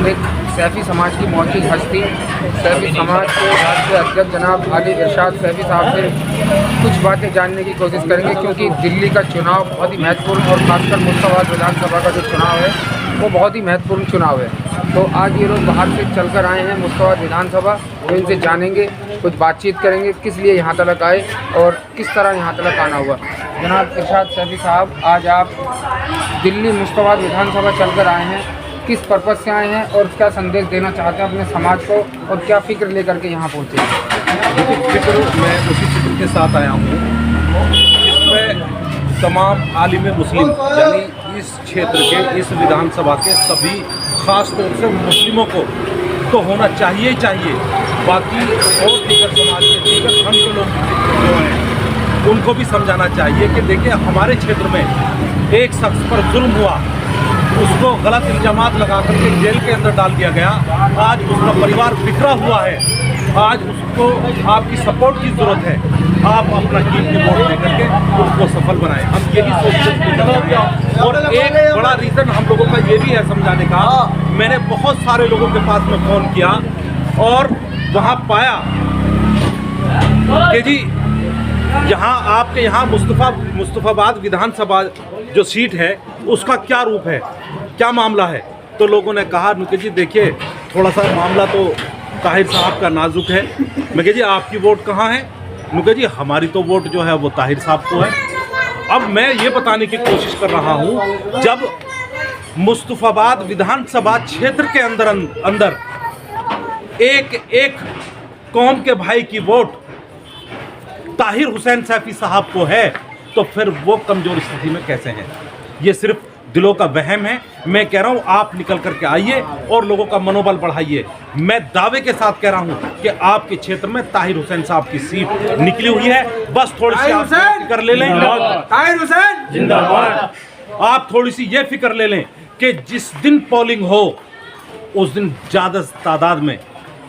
एक सैफ़ी समाज की मौजूद हस्ती सैफ़ी समाज के राष्ट्रीय अध्यक्ष जनाब आली इरशाद सैफ़ी साहब से कुछ बातें जानने की कोशिश करेंगे, क्योंकि दिल्ली का चुनाव बहुत ही महत्वपूर्ण और खासकर मुश्ताबाद विधानसभा का जो चुनाव है वो बहुत ही महत्वपूर्ण चुनाव है। तो आज ये लोग बाहर से चलकर आए हैं मुश्ताबाद विधानसभा, तो इनसे जानेंगे, कुछ बातचीत करेंगे किस लिए यहाँ तक आए और किस तरह यहाँ तक आना हुआ। जनाब इरशाद सैफ़ी साहब, आज आप दिल्ली मुश्ताबाद विधानसभा चलकर आए हैं, किस पर्पज़ से आए हैं और क्या संदेश देना चाहते हैं अपने समाज को और क्या फ़िक्र लेकर के यहाँ पहुँचे हैं? देखिए, फिक्र मैं उसी फिक्र के साथ आया हूँ जिसमें तमाम आलिम मुस्लिम यानी इस क्षेत्र के, इस विधानसभा के सभी ख़ास तौर से मुस्लिमों को तो होना चाहिए ही चाहिए, बाकी और दीगर समाज के दीगर संत लोग जो हैं उनको भी समझाना चाहिए कि देखिए हमारे क्षेत्र में एक शख्स पर जुल्म हुआ, उसको गलत इल्ज़ामात लगा करके जेल के अंदर डाल दिया गया, आज उसका परिवार बिखरा हुआ है, आज उसको आपकी सपोर्ट की ज़रूरत है। आप अपना कीमती वोट दे करके उसको सफल बनाएं, हम यही सोचते हैं। और एक बड़ा रीज़न हम लोगों का ये भी है समझाने का, मैंने बहुत सारे लोगों के पास में फ़ोन किया और वहाँ पाया कि जी यहाँ आपके यहाँ मुस्तफ़ाबाद विधानसभा जो सीट है उसका क्या रूप है, क्या मामला है। तो लोगों ने कहा नुके जी देखिए थोड़ा सा मामला तो ताहिर साहब का नाजुक है। मैं कह जी आपकी वोट कहाँ है? नुके जी हमारी तो वोट जो है वो ताहिर साहब को है। अब मैं ये बताने की कोशिश कर रहा हूँ, जब मुस्तफ़ाबाद विधानसभा क्षेत्र के अंदर एक कौम के भाई की वोट ताहिर हुसैन सैफ़ी साहब को है, तो फिर वो कमज़ोर स्थिति में कैसे हैं? ये सिर्फ दिलों का वहम है। मैं कह रहा हूँ आप निकल करके आइए और लोगों का मनोबल बढ़ाइए। मैं दावे के साथ कह रहा हूँ कि आपके क्षेत्र में ताहिर हुसैन साहब की सीट निकली हुई है, बस थोड़ी सी आप फिक्र ले लें। ताहिर हुसैन जिंदाबाद। आप थोड़ी सी ये फिक्र ले लें कि जिस दिन पोलिंग हो उस दिन ज़्यादा तादाद में,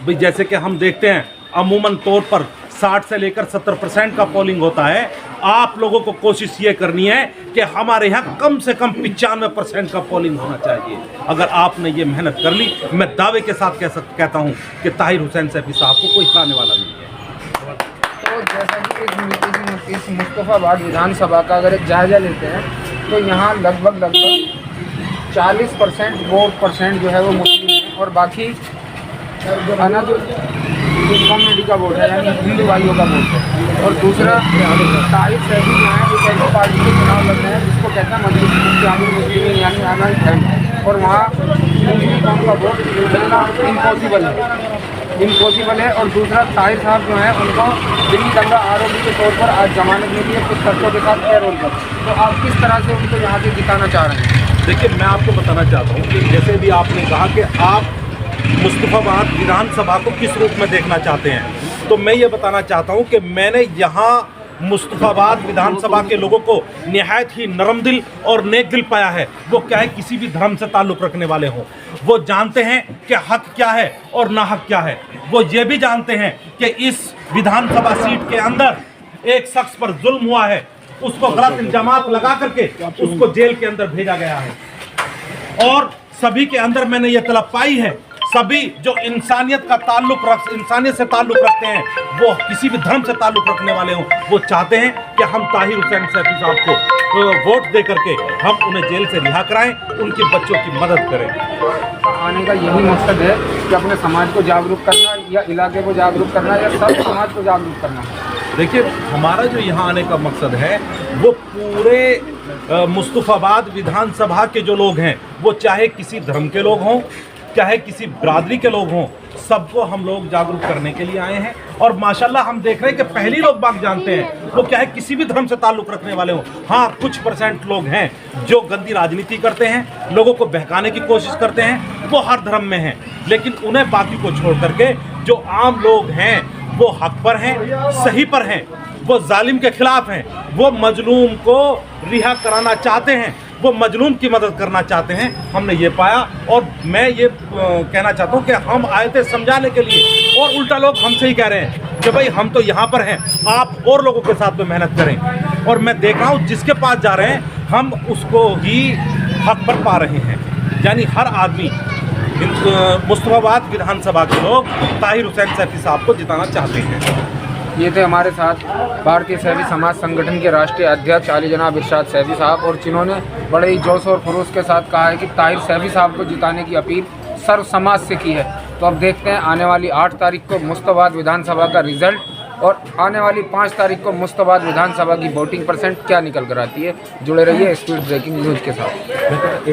भाई जैसे कि हम देखते हैं अमूमन तौर पर 60 से लेकर 70% का पोलिंग होता है, आप लोगों को कोशिश ये करनी है कि हमारे यहाँ कम से कम 95% का पोलिंग होना चाहिए। अगर आपने ये मेहनत कर ली, मैं दावे के साथ कहता हूँ कि ताहिर हुसैन सैफ़ी साहब को कोई हराने वाला नहीं है। तो जैसा कि इस मुस्तफ़ाबाद विधानसभा का अगर एक जायज़ा लेते हैं तो यहाँ लगभग 40% वोट परसेंट जो है वो मुस्लिम है और बाकी कम्युनिटी का वोट है, यानी हिंदू भाइयों का वोट है। और दूसरा ताहिर सैफ़ी जो है एक ऐसी पार्टी के चुनाव लड़ रहे हैं जिसको कहते हैं मजलिस यानी आज़ाद फ्रंट, और वहाँ मुस्लिम कौम का वोट मिलना इम्पॉसिबल है। और दूसरा ताहिर साहब जो है उनको दिल्ली दंगा आरोपी के तौर पर आज जमानत मिली है कुछ शर्तों के साथ पैरोल पर। तो आप किस तरह से उनको यहाँ से जिताना चाह रहे हैं? देखिए मैं आपको बताना चाहता हूँ कि जैसे भी आपने कहा कि आप मुस्तफ़ाबाद विधानसभा को किस रूप में देखना चाहते हैं, तो मैं ये बताना चाहता हूँ कि मैंने यहाँ मुस्तफ़ाबाद विधानसभा के लोगों को निहायत ही नरम दिल और नेक दिल पाया है। वो क्या है, किसी भी धर्म से ताल्लुक़ रखने वाले हों, वो जानते हैं कि हक क्या है और ना हक क्या है। वो ये भी जानते हैं कि इस विधानसभा सीट के अंदर एक शख्स पर जुल्म हुआ है, उसको गलत इल्ज़ामात लगा करके उसको जेल के अंदर भेजा गया है। और सभी के अंदर मैंने ये तलब पाई है, सभी जो इंसानियत से ताल्लुक़ रखते हैं, वो किसी भी धर्म से ताल्लुक़ रखने वाले हों, वो चाहते हैं कि हम ताहिर हुसैन सैफ़ी साहब को वोट दे करके हम उन्हें जेल से रिहा कराएं, उनके बच्चों की मदद करें। आने का यही मकसद है कि अपने समाज को जागरूक करना या इलाके को जागरूक करना या सब समाज को जागरूक करना। देखिए हमारा जो यहाँ आने का मकसद है वो पूरे मुस्तफ़ाबाद विधानसभा के जो लोग हैं, वो चाहे किसी धर्म के लोग हों, चाहे किसी बरादरी के लोग हों, सबको हम लोग जागरूक करने के लिए आए हैं। और माशाल्लाह हम देख रहे हैं कि पहली लोग बाग जानते हैं, वो क्या है किसी भी धर्म से ताल्लुक़ रखने वाले हों। हाँ, कुछ % लोग हैं जो गंदी राजनीति करते हैं, लोगों को बहकाने की कोशिश करते हैं, वो हर धर्म में हैं, लेकिन उन्हें बाकी को छोड़ करके जो आम लोग हैं वो हक पर हैं, सही पर हैं, वो जालिम के खिलाफ हैं, वो मजलूम को रिहा कराना चाहते हैं, वो मजलूम की मदद करना चाहते हैं। हमने ये पाया और मैं ये कहना चाहता हूँ कि हम आए थे समझाने के लिए और उल्टा लोग हमसे ही कह रहे हैं कि भाई हम तो यहाँ पर हैं, आप और लोगों के साथ में मेहनत करें। और मैं देख रहा हूँ जिसके पास जा रहे हैं हम उसको ही हक पर पा रहे हैं, यानी हर आदमी मुस्तफाबाद विधानसभा के लोग ताहिर हुसैन सैफी साहब को जिताना चाहते हैं। ये थे हमारे साथ भारतीय सैफी समाज संगठन के राष्ट्रीय अध्यक्ष आली जनाब इरशाद सैफी साहब, और जिन्होंने बड़े ही जोश और खरोश के साथ कहा है कि ताहिर सैफी साहब को जिताने की अपील सर्व समाज से की है। तो अब देखते हैं आने वाली 8 तारीख को मुस्तफाबाद विधानसभा का रिजल्ट, और आने वाली 5 तारीख को मुस्तफाबाद विधानसभा की वोटिंग % क्या निकल कर आती है। जुड़े रहिए स्पीड ब्रेकिंग न्यूज़ के साथ।